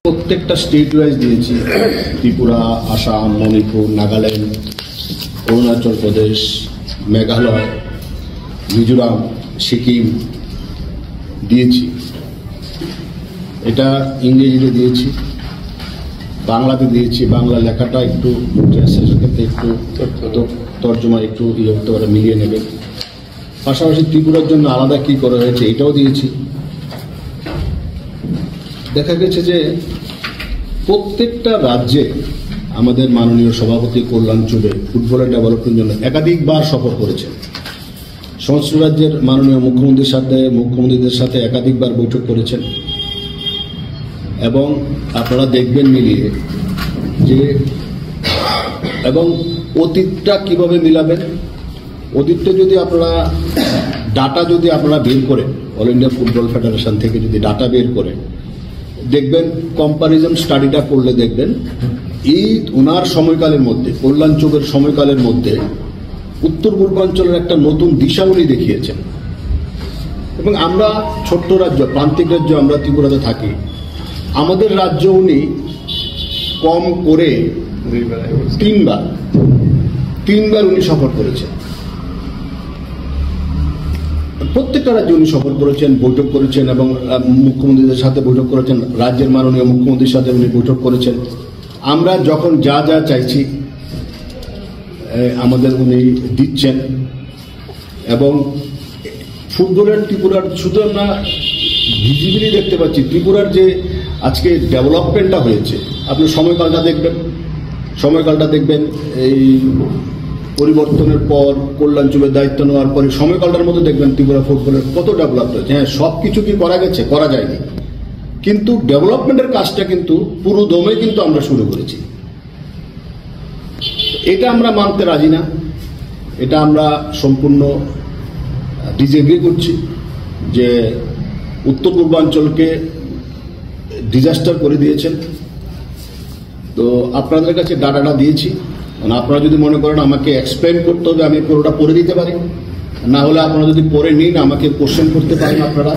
প্রত্যেকটা state wise দিয়েছি, ত্রিপুরা, আসাম, মণিপুর, নাগাল্যান্ড, অরুণাচল প্রদেশ, মেঘালয়, মিজোরাম, সিকিম দিয়েছি। এটা ইংরেজিতে দিয়েছি, বাংলাতে দিয়েছি। বাংলা লেখাটা একটু ট্রান্সলেশন ক্ষেত্রে একটু তর্জমা একটু হতে পারে, মিলিয়ে নেবে। পাশাপাশি ত্রিপুরার জন্য আলাদা কি করা হয়েছে এটাও দিয়েছি। দেখা গেছে যে প্রত্যেকটা রাজ্যে আমাদের মাননীয় সভাপতি কল্যাণ চুবে ফুটবলের ডেভেলপমেন্টের জন্য একাধিকবার সফর করেছেন। সমস্ত রাজ্যের মাননীয় মুখ্যমন্ত্রীদের সাথে একাধিকবার বৈঠক করেছেন। এবং আপনারা দেখবেন মিলিয়ে যে এবং অতীতটা কিভাবে মিলাবেন। অতীতটা যদি আপনারা ডাটা যদি আপনারা বের করেন, অল ইন্ডিয়া ফুটবল ফেডারেশন থেকে যদি ডাটা বের করেন, দেখবেন কম্পারিজন স্টাডিটা করলে দেখবেন এই ওনার সময়কালের মধ্যে, কল্যাণ চুবের সময়কালের মধ্যে উত্তর পূর্বাঞ্চলের একটা নতুন দিশা উনি দেখিয়েছেন। এবং আমরা ছোট্ট রাজ্য, প্রান্তিক রাজ্য, আমরা ত্রিপুরাতে থাকি, আমাদের রাজ্য উনি কম করে তিনবার উনি সফর করেছেন। প্রত্যেকটা রাজ্যে উনি সফর করেছেন, বৈঠক করেছেন এবং মুখ্যমন্ত্রীদের সাথে বৈঠক করেছেন, রাজ্যের মাননীয় মুখ্যমন্ত্রীর সাথে উনি বৈঠক করেছেন। আমরা যখন যা যা চাইছি আমাদের উনি দিচ্ছেন। এবং ফুটবলের ত্রিপুরার শুধু আমরা ভিজিবিলি দেখতে পাচ্ছি, ত্রিপুরার যে আজকে ডেভেলপমেন্টটা হয়েছে, আপনি সময়কালটা দেখবেন এই পরিবর্তনের পর কল্যাণ চুবের দায়িত্ব নেওয়ার পরে সময়কালটার মধ্যে দেখবেন ত্রিপুরা ফুটবলের কত ডেভেলপ হয়েছে। হ্যাঁ, সব কিছু কি করা গেছে? করা যায়নি, কিন্তু ডেভেলপমেন্টের কাজটা কিন্তু পুরো দমে কিন্তু আমরা শুরু করেছি। এটা আমরা মানতে রাজি না, এটা আমরা সম্পূর্ণ ডিসএগ্রি করছি যে উত্তর পূর্বাঞ্চলকে ডিজাস্টার করে দিয়েছেন। তো আপনাদের কাছে ডাটাটা দিয়েছি, আপনারা যদি মনে করেন আমাকে এক্সপ্লেন করতে হবে, আমি পুরোটা পড়ে দিতে পারি। না হলে আপনারা যদি পড়ে নিন, আমাকে কোশ্চেন করতে পারেন আপনারা।